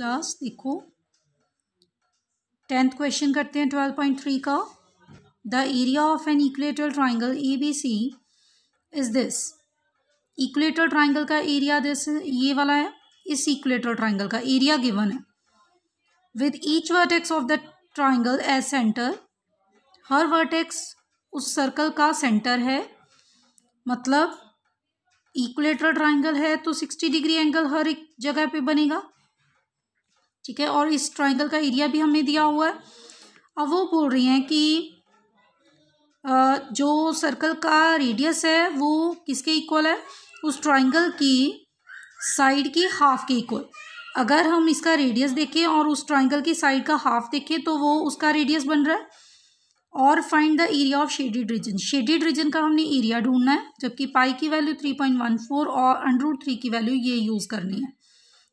Class देखो 10th question करते हैं 12.3 का। The area of an equatorial triangle ABC is this. Equatorial triangle का एरिया दिस ये वाला है। इस इक्वेटोरियल ट्राइंगल का एरिया गिवन है with each vertex of the triangle as centre. हर वर्टेक्स उस सर्कल का सेंटर है, मतलब इक्वेटोरियल ट्राइंगल है तो 60 डिग्री एंगल हर एक जगह पे बनेगा, ठीक है। और इस ट्राइंगल का एरिया भी हमें दिया हुआ है। अब वो बोल रही हैं कि जो सर्कल का रेडियस है वो किसके इक्वल है, उस ट्राइंगल की साइड की हाफ के इक्वल। अगर हम इसका रेडियस देखें और उस ट्राइंगल की साइड का हाफ देखें तो वो उसका रेडियस बन रहा है। और find the area of shaded region. Shaded region का हमने एरिया ढूंढना है, जबकि पाई की वैल्यू 3.14 और √3 की वैल्यू ये यूज़ करनी है।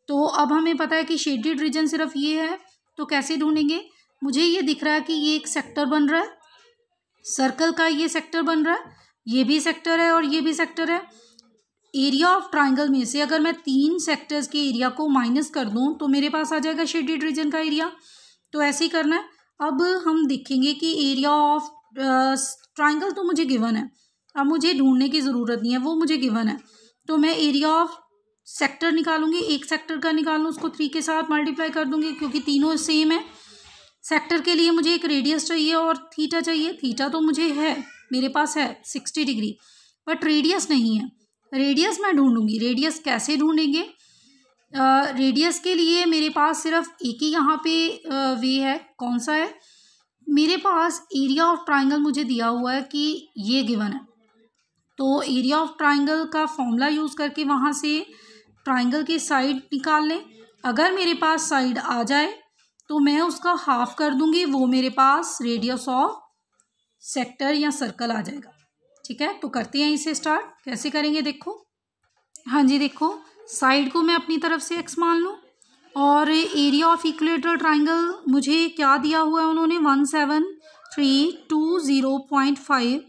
तो अब हमें पता है कि शेडेड रीजन सिर्फ ये है, तो कैसे ढूंढेंगे। मुझे ये दिख रहा है कि ये एक सेक्टर बन रहा है, सर्कल का ये सेक्टर बन रहा है, ये भी सेक्टर है और ये भी सेक्टर है। एरिया ऑफ ट्राइंगल में से अगर मैं 3 सेक्टर्स के एरिया को माइनस कर दूं तो मेरे पास आ जाएगा शेडेड रीजन का एरिया। तो ऐसे ही करना है। अब हम देखेंगे कि एरिया ऑफ ट्राइंगल तो मुझे गिवन है, अब मुझे ढूंढने की ज़रूरत नहीं है, वो मुझे गिवन है। तो मैं एरिया ऑफ सेक्टर निकालूंगी, एक सेक्टर का निकालूँ, उसको 3 के साथ मल्टीप्लाई कर दूंगी क्योंकि तीनों सेम है। सेक्टर के लिए मुझे एक रेडियस चाहिए और थीटा चाहिए। थीटा तो मुझे है, मेरे पास है 60 डिग्री, बट रेडियस नहीं है। रेडियस मैं ढूंढूंगी। रेडियस कैसे ढूंढेंगे। रेडियस के लिए मेरे पास सिर्फ एक ही यहाँ पे वे है। कौन सा है, मेरे पास एरिया ऑफ ट्राइंगल मुझे दिया हुआ है कि ये गिवन है, तो एरिया ऑफ ट्राइंगल का फॉर्मूला यूज़ करके वहाँ से ट्राइंगल की साइड निकाल लें। अगर मेरे पास साइड आ जाए तो मैं उसका हाफ कर दूंगी, वो मेरे पास रेडियस ऑफ सेक्टर या सर्कल आ जाएगा, ठीक है। तो करते हैं इसे स्टार्ट। कैसे करेंगे देखो। हाँ जी, देखो साइड को मैं अपनी तरफ से x मान लूँ और एरिया ऑफ इक्वेटोरियल ट्राइंगल मुझे क्या दिया हुआ है उन्होंने 17320.5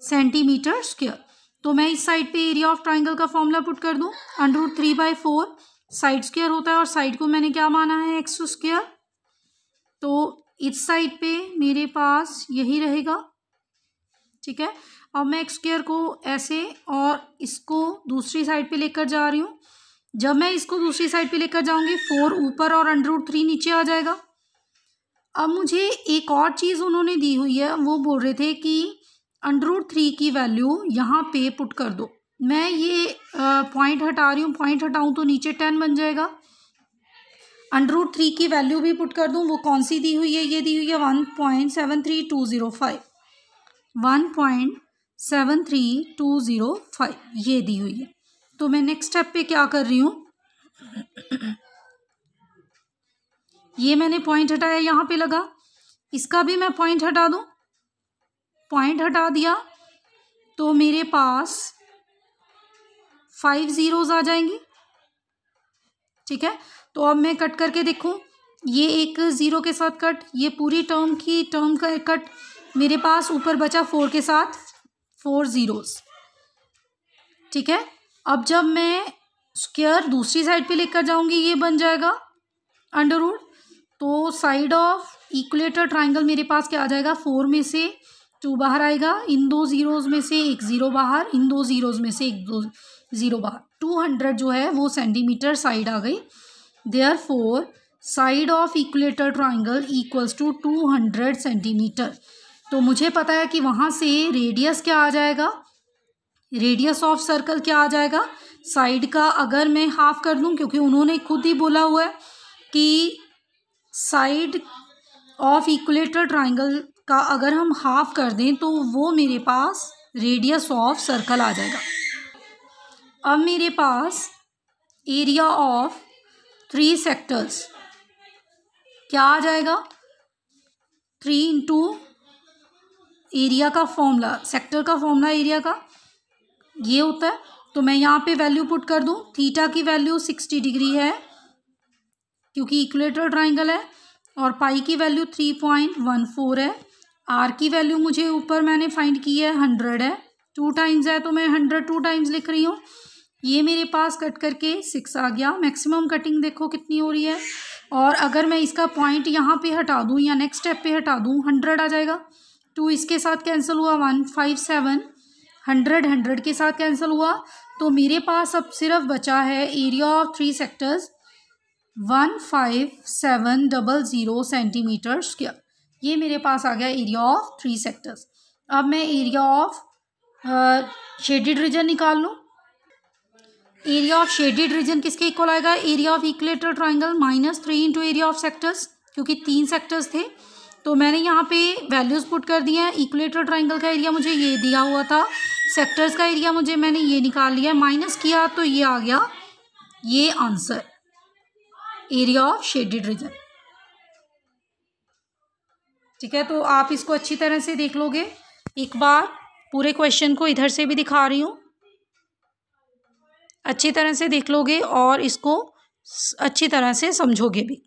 सेंटीमीटर स्क्वायर। तो मैं इस साइड पे एरिया ऑफ ट्राइंगल का फॉर्मूला पुट कर दूँ। √3/4 साइड स्क्वायर होता है और साइड को मैंने क्या माना है x स्क्वायर। तो इस साइड पे मेरे पास यही रहेगा, ठीक है। अब मैं x स्क्वायर को ऐसे और इसको दूसरी साइड पे लेकर जा रही हूँ। जब मैं इसको दूसरी साइड पे लेकर जाऊंगी 4 ऊपर और √3 नीचे आ जाएगा। अब मुझे एक और चीज़ उन्होंने दी हुई है, वो बोल रहे थे कि √3 की वैल्यू यहाँ पे पुट कर दो। मैं ये पॉइंट हटा रही हूँ, पॉइंट हटाऊँ तो नीचे 10 बन जाएगा। √3 की वैल्यू भी पुट कर दूँ, वो कौन सी दी हुई है, ये दी हुई है 1.73205। 1.73205 ये दी हुई है। तो मैं नेक्स्ट स्टेप पे क्या कर रही हूँ, ये मैंने पॉइंट हटाया, यहाँ पे लगा, इसका भी मैं पॉइंट हटा दूँ। पॉइंट हटा दिया तो मेरे पास 5 zeros आ जाएंगी, ठीक है। तो अब मैं कट करके देखूँ, ये एक 0 के साथ कट, ये पूरी टर्म का कट, मेरे पास ऊपर बचा 4 के साथ 4 zeros, ठीक है। अब जब मैं स्क्वायर दूसरी साइड पे लेकर जाऊंगी ये बन जाएगा √। तो साइड ऑफ इक्वेटोरियल ट्राइंगल मेरे पास क्या आ जाएगा, 4 में से 2 बाहर आएगा, इन 2 zeros में से एक 0 बाहर, इन 2 zeros में से एक 2 0 बाहर। 200 जो है वो सेंटीमीटर साइड आ गई। Therefore side of equatorial triangle equals to 200 centimetre. तो मुझे पता है कि वहाँ से रेडियस क्या आ जाएगा, रेडियस ऑफ सर्कल क्या आ जाएगा, साइड का अगर मैं हाफ कर दूं, क्योंकि उन्होंने खुद ही बोला हुआ है कि साइड ऑफ इक्वेटोरियल ट्राइंगल का अगर हम हाफ कर दें तो वो मेरे पास रेडियस ऑफ सर्कल आ जाएगा। अब मेरे पास एरिया ऑफ 3 सेक्टर्स क्या आ जाएगा, 3 इंटू एरिया का फॉर्मूला, सेक्टर का फॉर्मूला एरिया का ये होता है। तो मैं यहाँ पे वैल्यू पुट कर दूँ। थीटा की वैल्यू 60 डिग्री है क्योंकि इक्वेटोरियल ट्राइंगल है, और पाई की वैल्यू 3.14 है। आर की वैल्यू मुझे ऊपर मैंने फाइंड की है 100 है, 2 टाइम्स है तो मैं 100 2 टाइम्स लिख रही हूँ। ये मेरे पास कट करके 6 आ गया। मैक्सिमम कटिंग देखो कितनी हो रही है। और अगर मैं इसका पॉइंट यहाँ पे हटा दूँ या नेक्स्ट स्टेप पे हटा दूँ 100 आ जाएगा। 2 इसके साथ कैंसिल हुआ, 157, 100 के साथ कैंसिल हुआ। तो मेरे पास अब सिर्फ बचा है area of 3 sectors 15700 centimetre square. ये मेरे पास आ गया एरिया ऑफ 3 सेक्टर्स। अब मैं एरिया ऑफ शेडेड रीजन निकाल लूँ। एरिया ऑफ शेडेड रीजन किसके इक्वल आएगा? Area of equilateral triangle -3 into area of sectors, क्योंकि 3 सेक्टर्स थे तो मैंने यहाँ पे वैल्यूज़ पुट कर दिए हैं। इक्विलेटरल ट्राइंगल का एरिया मुझे ये दिया हुआ था, सेक्टर्स का एरिया मुझे मैंने ये निकाल लिया, माइनस किया तो ये आ गया ये answer, area of shaded region. ठीक है, तो आप इसको अच्छी तरह से देख लोगे। एक बार पूरे क्वेश्चन को इधर से भी दिखा रही हूँ, अच्छी तरह से देख लोगे और इसको अच्छी तरह से समझोगे भी।